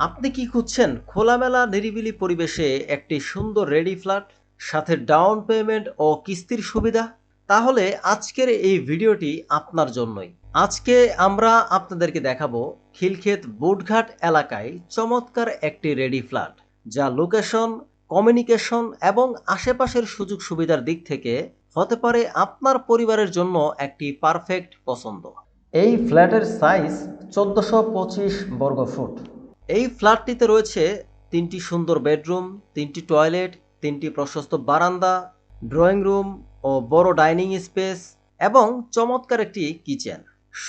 আপনি কি খুঁজছেন খোলামেলা নিরিবিলি পরিবেশে একটি সুন্দর রেডি ফ্ল্যাট, সাথে ডাউন পেমেন্ট ও কিস্তির সুবিধা? তাহলে আজকের এই ভিডিওটি আপনার জন্যই। আজকে আমরা আপনাদেরকে দেখাবো খিলক্ষেত বুটঘাট এলাকায় চমৎকার একটি রেডি ফ্ল্যাট, যা লোকেশন, কমিউনিকেশন এবং আশেপাশের সুযোগ সুবিধার দিক থেকে হতে পারে আপনার পরিবারের জন্য একটি পারফেক্ট পছন্দ। এই ফ্ল্যাটের সাইজ 1425 বর্গ ফুট। এই ফ্ল্যাটটিতে রয়েছে 3টি সুন্দর বেডরুম, 3টি টয়লেট, 3টি প্রশস্ত বারান্দা, ড্রয়িং রুম ও বড় ডাইনিং স্পেস এবং চমৎকার একটি কিচেন।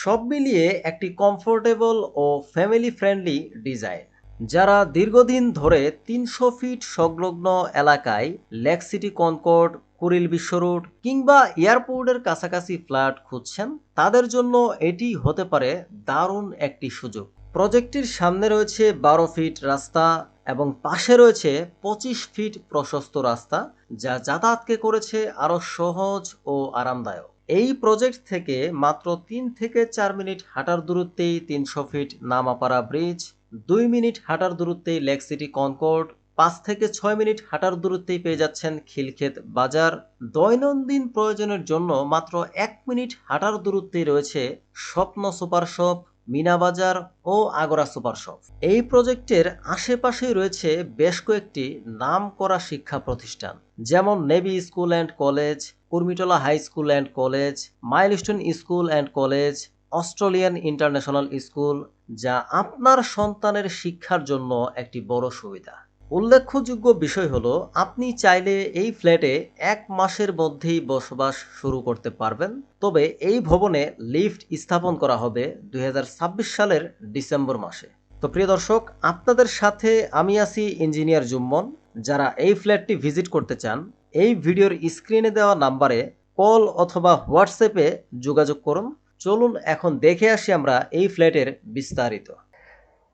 সব মিলিয়ে একটি কমফোর্টেবল ও ফ্যামিলি ফ্রেন্ডলি ডিজাইন। যারা দীর্ঘদিন ধরে 300 ফিট সংলগ্ন এলাকায় লেক সিটি কনকর্ড, কুড়িল বিশ্ব রোড কিংবা এয়ারপোর্টের কাছাকাছি ফ্ল্যাট খুঁজছেন, তাদের জন্য এটি হতে পারে দারুণ একটি সুযোগ। প্রজেক্টটির সামনে রয়েছে 12 ফিট রাস্তা এবং পাশে রয়েছে 25 ফিট প্রশস্ত রাস্তা, যা যাতায়াতকে করেছে আরো সহজ ও আরামদায়ক। এই প্রজেক্ট থেকে মাত্র 3 থেকে 4 মিনিট হাঁটার দূরত্বেই 300 ফিট নামাপাড়া ব্রিজ, 2 মিনিট হাঁটার দূরত্বেই লেক সিটি কনকর্ড, 5 থেকে 6 মিনিট হাঁটার দূরত্বেই পেয়ে যাচ্ছেন খিলক্ষেত বাজার। দৈনন্দিন প্রয়োজনের জন্য মাত্র 1 মিনিট হাঁটার দূরত্বেই রয়েছে স্বপ্ন সুপার শপ, মিনা বাজার ও আগরা সুপার শপ। এই প্রজেক্টের আশেপাশেই রয়েছে বেশ কয়েকটি নামকরা শিক্ষা প্রতিষ্ঠান, যেমন navy school and college, Kurmitola high school and college, milestone school and college, Australian international school, যা আপনার সন্তানের শিক্ষার জন্য একটি বড় সুবিধা। উল্লেখযোগ্য বিষয় হলো, আপনি চাইলে এই ফ্ল্যাটে 1 মাসের মধ্যেই বসবাস শুরু করতে পারবেন। তবে এই ভবনে লিফট স্থাপন করা হবে 2026 সালের ডিসেম্বর মাসে। তো প্রিয় দর্শক, আপনাদের সাথে আমি আছি ইঞ্জিনিয়ার জুম্মন। যারা এই ফ্ল্যাটটি ভিজিট করতে চান, এই ভিডিওর স্ক্রিনে দেওয়া নাম্বারে কল অথবা হোয়াটসঅ্যাপে যোগাযোগ করুন। চলুন এখন দেখে আসি আমরা এই ফ্ল্যাটের বিস্তারিত।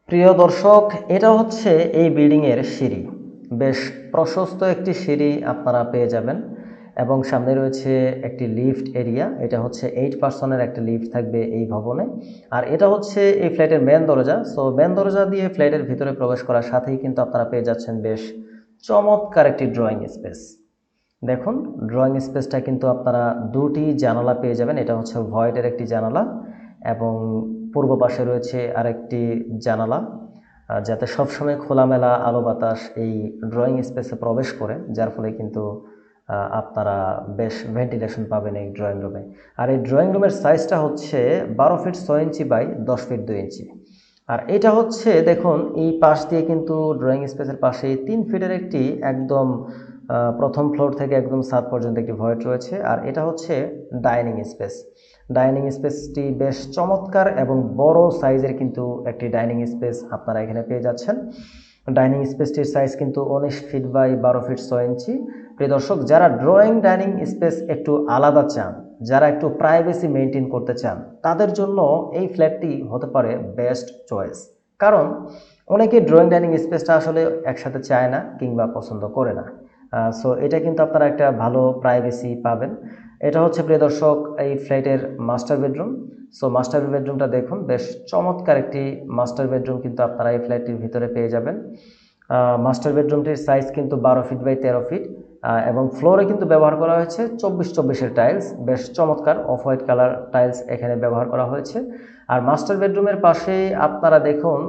প্রিয় দর্শক, এটা হচ্ছে এই বিল্ডিংয়ের সিঁড়ি। বেশ প্রশস্ত একটি সিঁড়ি আপনারা পেয়ে যাবেন এবং সামনে রয়েছে একটি লিফট এরিয়া। এটা হচ্ছে 8 পার্সনের একটা লিফট থাকবে এই ভবনে। আর এটা হচ্ছে এই ফ্ল্যাটের মেন দরজা। সো মেন দরজা দিয়ে ফ্ল্যাটের ভিতরে প্রবেশ করার সাথেই কিন্তু আপনারা পেয়ে যাচ্ছেন বেশ চমৎকার একটি ড্রয়িং স্পেস। দেখুন, ড্রয়িং স্পেসটা কিন্তু আপনারা 2টি জানালা পেয়ে যাবেন। এটা হচ্ছে ভয়েডের একটি জানালা এবং পূর্ব পাশে রয়েছে আরেকটি জানালা, যাতে সবসময় খোলামেলা আলো বাতাস এই ড্রয়িং স্পেসে প্রবেশ করে, যার ফলে কিন্তু আপনারা বেশ ভেন্টিলেশন পাবেন এই ড্রয়িং রুমে। আর এই ড্রয়িং রুমের সাইজটা হচ্ছে 12 ফিট 6 ইঞ্চি বাই 10 ফিট 2 ইঞ্চি। আর এটা হচ্ছে, দেখুন, এই পাশ দিয়ে কিন্তু ড্রয়িং স্পেসের পাশে 3 ফিটের একটি একদম প্রথম ফ্লোর থেকে একদম ছাদ পর্যন্ত একটি ভয়েড রয়েছে। আর এটা হচ্ছে ডাইনিং স্পেস। ডাইনিং স্পেসটি বেশ চমৎকার এবং বড় সাইজের কিন্তু একটি ডাইনিং স্পেস আপনারা এখানে পেয়ে যাচ্ছেন। ডাইনিং স্পেসটির সাইজ কিন্তু 19 ফিট বাই 12 ফিট 6 ইঞ্চি। প্রিয় দর্শক, যারা ড্রয়িং ডাইনিং স্পেস একটু আলাদা চান, যারা একটু প্রাইভেসি মেনটেন করতে চান, তাদের জন্য এই ফ্ল্যাটটি হতে পারে বেস্ট চয়েস। কারণ অনেকে ড্রয়িং ডাইনিং স্পেসটা আসলে একসাথে চায় না কিংবা পছন্দ করে না। সো এটা কিন্তু আপনারা একটা ভালো প্রাইভেসি পাবেন। এটা হচ্ছে, প্রিয় দর্শক, এই ফ্ল্যাটের মাস্টার বেডরুম। সো মাস্টার বেডরুমটা দেখুন, বেশ চমৎকার একটি মাস্টার বেডরুম কিন্তু আপনারা এই ফ্ল্যাটটির ভিতরে পেয়ে যাবেন। মাস্টার বেডরুমটির সাইজ কিন্তু 12 ফিট বাই 13 ফিট এবং ফ্লোরে কিন্তু ব্যবহার করা হয়েছে 24-24-এর টাইলস। বেশ চমৎকার অফ হোয়াইট কালার টাইলস এখানে ব্যবহার করা হয়েছে। আর মাস্টার বেডরুমের পাশে আপনারা দেখুন,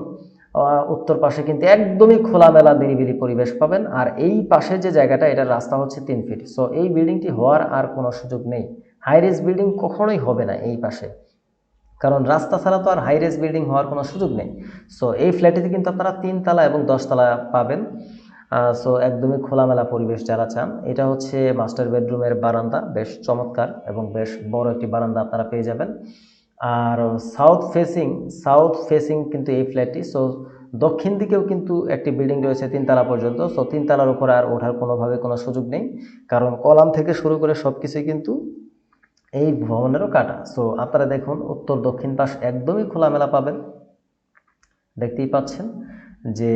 উত্তর পাশে কিন্তু একদমই খোলামেলা নিরিবিলি পরিবেশ পাবেন। আর এই পাশে যে জায়গাটা, এটার রাস্তা হচ্ছে 3 ফিট। সো এই বিল্ডিংটি হওয়ার আর কোনো সুযোগ নেই। হাই রেজ বিল্ডিং কখনোই হবে না এই পাশে, কারণ রাস্তা ছাড়া তো আর হাই রেজ বিল্ডিং হওয়ার কোনো সুযোগ নেই। সো এই ফ্ল্যাটটিতে কিন্তু আপনারা 3 তলা এবং 10 তলা পাবেন। সো একদমই খোলামেলা পরিবেশ যারা চান। এটা হচ্ছে মাস্টার বেডরুমের বারান্দা, বেশ চমৎকার এবং বেশ বড় একটি বারান্দা আপনারা পেয়ে যাবেন। আর সাউথ ফেসিং কিন্তু এই ফ্ল্যাটটি। সো দক্ষিণ দিকেও কিন্তু একটি বিল্ডিং রয়েছে 3 তলা পর্যন্ত। সো 3 তলার উপরে আর ওঠার কোনোভাবে কোনো সুযোগ নেই, কারণ কলাম থেকে শুরু করে সব কিছুই কিন্তু এই ভবনেরও কাটা। সো আপনারা দেখুন, উত্তর দক্ষিণ পাশ একদমই খোলামেলা পাবেন। দেখতেই পাচ্ছেন যে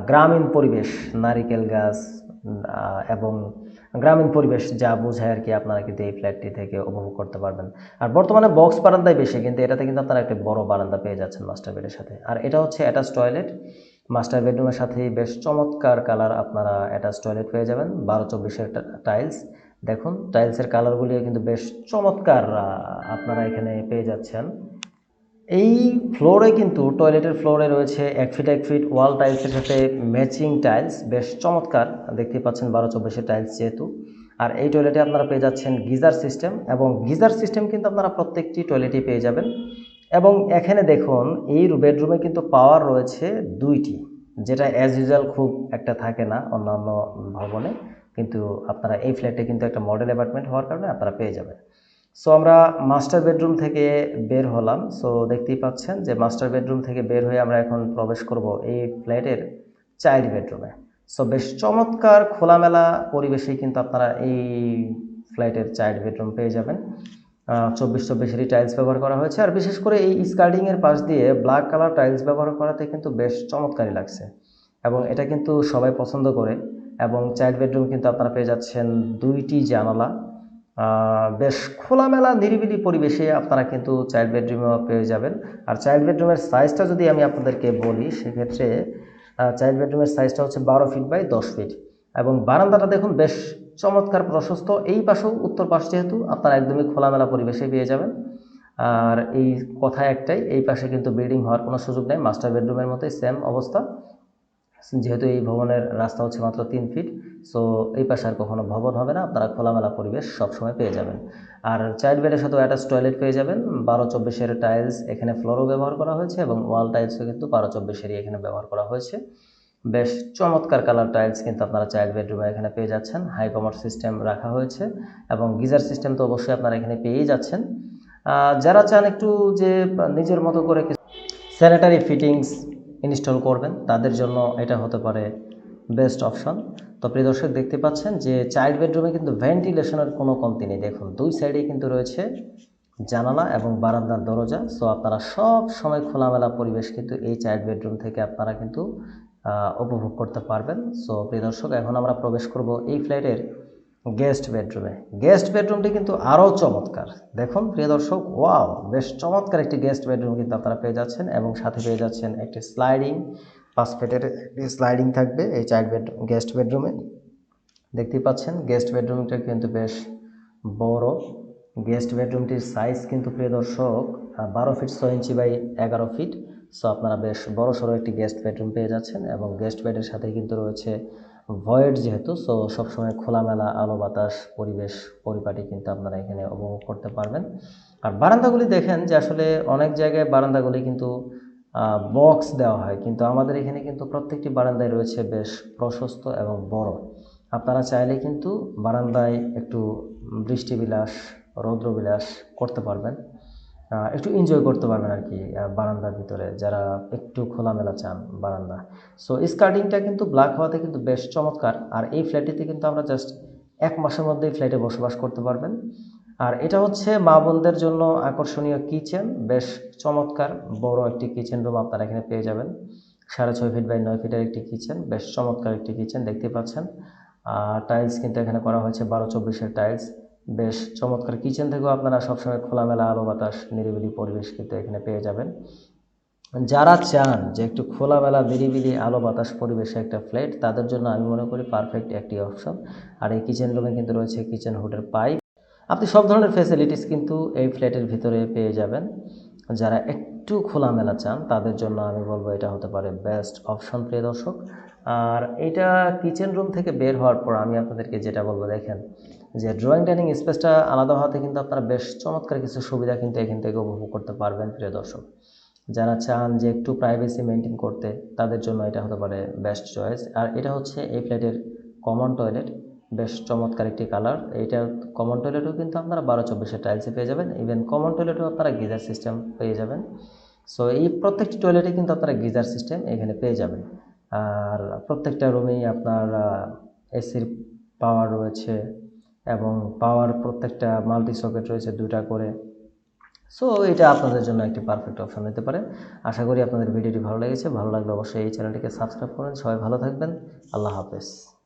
গ্রামীণ পরিবেশ, নারিকেল গাছ এবং গ্রামীণ পরিবেশ যা বোঝায় আর কি, আপনারা কিন্তু এই ফ্ল্যাটটি থেকে উপভোগ করতে পারবেন। আর বর্তমানে বক্স বারান্দায় বেশি, কিন্তু এটাতে কিন্তু আপনারা একটা বড় বারান্দা পেয়ে যাচ্ছেন মাস্টার বেডের সাথে। আর এটা হচ্ছে অ্যাটাচ টয়লেট। মাস্টার বেডরুমের সাথে বেশ চমৎকার কালার আপনারা অ্যাটাচ টয়লেট পেয়ে যাবেন 12-24-এর টাইলস। দেখুন টাইলসের কালারগুলিও কিন্তু বেশ চমৎকার আপনারা এখানে পেয়ে যাচ্ছেন। এই ফ্লোরে কিন্তু টয়লেটের ফ্লোরে রয়েছে 1 ফিট 1 ফিট ওয়াল টাইলসের সাথে ম্যাচিং টাইলস, বেশ চমৎকার দেখতে পাচ্ছেন 12-24-এর টাইলস যেহেতু। আর এই টয়লেটে আপনারা পেয়ে যাচ্ছেন গিজার সিস্টেম, এবং গিজার সিস্টেম কিন্তু আপনারা প্রত্যেকটি টয়লেটেই পেয়ে যাবেন। এবং এখানে দেখুন এই বেডরুমে কিন্তু পাওয়ার রয়েছে 2টি, যেটা অ্যাজ ইউজুয়াল খুব একটা থাকে না অন্যান্য ভবনে, কিন্তু আপনারা এই ফ্ল্যাটে কিন্তু একটা মডেল অ্যাপার্টমেন্ট হওয়ার কারণে আপনারা পেয়ে যাবেন। সো আমরা মাস্টার বেডরুম থেকে বের হলাম। সো দেখতেই পাচ্ছেন যে মাস্টার বেডরুম থেকে বের হয়ে আমরা এখন প্রবেশ করব এই ফ্ল্যাটের চাইল্ড বেডরুমে। সো বেশ চমৎকার খোলামেলা পরিবেশে কিন্তু আপনারা এই ফ্ল্যাটের চাইল্ড বেডরুম পেয়ে যাবেন। 24-24-এরই টাইলস ব্যবহার করা হয়েছে, আর বিশেষ করে এই স্কার্টিংয়ের পাশ দিয়ে ব্ল্যাক কালার টাইলস ব্যবহার করাতে কিন্তু বেশ চমৎকারই লাগছে, এবং এটা কিন্তু সবাই পছন্দ করে। এবং চাইল্ড বেডরুম কিন্তু আপনারা পেয়ে যাচ্ছেন 2টি জানালা, বেশ খোলামেলা নিরিবিলি পরিবেশে আপনারা কিন্তু চাইল্ড বেডরুমেও পেয়ে যাবেন। আর চাইল্ড বেডরুমের সাইজটা যদি আমি আপনাদেরকে বলি, সেক্ষেত্রে চাইল্ড বেডরুমের সাইজটা হচ্ছে 12 ফিট বাই 10 ফিট, এবং বারান্দাটা দেখুন বেশ চমৎকার প্রশস্ত। এই পাশেও উত্তর পাশ যেহেতু আপনারা একদমই খোলামেলা পরিবেশে পেয়ে যাবেন। আর এই কথা একটাই, এই পাশে কিন্তু বিল্ডিং হওয়ার কোনো সুযোগ নেই, মাস্টার বেডরুমের মতোই সেম অবস্থা, যেহেতু এই ভবনের রাস্তা হচ্ছে মাত্র 3 ফিট। সো এই পাশে আর কখনো ভবন হবে না, আপনারা খোলামেলা পরিবেশ সবসময় পেয়ে যাবেন। আর চাইল্ড বেডের সাথেও অ্যাটাচ টয়লেট পেয়ে যাবেন। 12-24-এর টাইলস এখানে ফ্লোরও ব্যবহার করা হয়েছে, এবং ওয়াল টাইলসও কিন্তু 12-24-এরই এখানে ব্যবহার করা হয়েছে। বেশ চমৎকার কালার টাইলস কিন্তু আপনারা চাইল্ড বেডরুমে এখানে পেয়ে যাচ্ছেন। হাই কমার সিস্টেম রাখা হয়েছে, এবং গিজার সিস্টেম তো অবশ্যই আপনারা এখানে পেয়েই যাচ্ছেন। যারা চান একটু যে নিজের মতো করে স্যানিটারি ফিটিংস ইনস্টল করবেন, তাদের জন্য এটা হতে পারে বেস্ট অপশন। তো প্রিয় দর্শক দেখতে পাচ্ছেন যে চাইল্ড বেডরুমে কিন্তু ভেন্টিলেশনের কোনো কমতি নেই। দেখুন দুই সাইডেই কিন্তু রয়েছে জানালা এবং বারান্দার দরজা। সো আপনারা সব সময় খোলামেলা পরিবেশ কিন্তু এই চাইল্ড বেডরুম থেকে আপনারা কিন্তু উপভোগ করতে পারবেন। সো প্রিয় দর্শক এখন আমরা প্রবেশ করব এই ফ্ল্যাটের গেস্ট বেডরুমে। গেস্ট বেডরুমটি কিন্তু আরও চমৎকার। দেখুন প্রিয় দর্শক, ওয়াও, বেশ চমৎকার একটি গেস্ট বেডরুম কিন্তু আপনারা পেয়ে যাচ্ছেন, এবং সাথে পেয়ে যাচ্ছেন একটি স্লাইডিং 5 ফিটের একটি স্লাইডিং থাকবে এই গেস্ট বেডরুমে। দেখতেই পাচ্ছেন গেস্ট বেডরুমটা কিন্তু বেশ বড়। গেস্ট বেডরুমটির সাইজ কিন্তু প্রিয় দর্শক 12 feet 6 inch by 11 feet. So আপনারা বেশ বড় সড়ো একটি গেস্ট বেডরুম পেয়ে যাচ্ছেন, এবং গেস্ট বেডের সাথে কিন্তু রয়েছে ভয়েড যেহেতু, সো সবসময় খোলামেলা আলো বাতাস পরিবেশ পরিপাটি কিন্তু আপনারা এখানে উপভোগ করতে পারবেন। আর বারান্দাগুলি দেখেন যে আসলে অনেক জায়গায় বারান্দাগুলি কিন্তু বক্স দেওয়া হয়, কিন্তু আমাদের এখানে কিন্তু প্রত্যেকটি বারান্দায় রয়েছে বেশ প্রশস্ত এবং বড়। আপনারা চাইলে কিন্তু বারান্দায় একটু বৃষ্টিবিলাস রৌদ্রবিলাস করতে পারবেন, একটু এনজয় করতে পারবেন আর কি বারান্দার ভিতরে, যারা একটু খোলামেলা চান বারান্দা। সো স্কার্টিংটা কিন্তু ব্ল্যাক হওয়াতে কিন্তু বেশ চমৎকার। আর এই ফ্ল্যাটটিতে কিন্তু আমরা জাস্ট 1 মাসের মধ্যেই ফ্ল্যাটে বসবাস করতে পারবেন। আর এটা হচ্ছে মা বোনদের জন্য আকর্ষণীয় কিচেন, বেশ চমৎকার বড় একটি কিচেন রুম আপনারা এখানে পেয়ে যাবেন। 6.5 ফিট বাই 9 ফিটের একটি কিচেন, বেশ চমৎকার একটি কিচেন দেখতে পাচ্ছেন। টাইলস কিন্তু এখানে করা হয়েছে 12-24-এর টাইলস। বেশ চমৎকার কিচেন থেকেও আপনারা সবসময় খোলামেলা আলো বাতাস নিরিবিলি পরিবেশ কিন্তু এখানে পেয়ে যাবেন। যারা চান যে একটু খোলামেলা নিরিবিলি আলো বাতাস পরিবেশে একটা ফ্ল্যাট, তাদের জন্য আমি মনে করি পারফেক্ট একটি অপশন। আর এই কিচেন রুমে কিন্তু রয়েছে কিচেন হুডের পাইপ। আপনি সব ধরনের ফ্যাসিলিটিস কিন্তু এই ফ্ল্যাটের ভিতরে পেয়ে যাবেন। যারা একটু খোলামেলা চান তাদের জন্য আমি বলবো এটা হতে পারে বেস্ট অপশন প্রিয় দর্শক। আর এটা কিচেন রুম থেকে বের হওয়ার পর আমি আপনাদেরকে যেটা বলবো, দেখেন যে ড্রয়িং ডাইনিং স্পেসটা আলাদা হওয়াতে কিন্তু আপনারা বেশ চমৎকার কিছু সুবিধা কিন্তু এখান থেকে উপভোগ করতে পারবেন প্রিয় দর্শক। যারা চান যে একটু প্রাইভেসি মেনটেন করতে, তাদের জন্য এটা হতে পারে বেস্ট চয়েস। আর এটা হচ্ছে এই ফ্ল্যাটের কমন টয়লেট, বেশ চমৎকার একটি কালার। এইটা কমন টয়লেটও কিন্তু আপনারা 12-24-এর টাইলসে পেয়ে যাবেন। ইভেন কমন টয়লেটেও আপনারা গিজার সিস্টেম পেয়ে যাবেন। সো এই প্রত্যেকটি টয়লেটে কিন্তু আপনারা গিজার সিস্টেম এখানে পেয়ে যাবেন। আর প্রত্যেকটা রুমেই আপনার এসির পাওয়ার রয়েছে, এবং পাওয়ার প্রত্যেকটা মাল্টি সকেট রয়েছে 2টা করে। সো এটা আপনাদের জন্য একটি পারফেক্ট অপশন হতে পারে। আশা করি আপনাদের ভিডিওটি ভালো লেগেছে। ভালো লাগলে অবশ্যই এই চ্যানেলটিকে সাবস্ক্রাইব করুন। সবাই ভালো থাকবেন। আল্লাহ হাফেজ।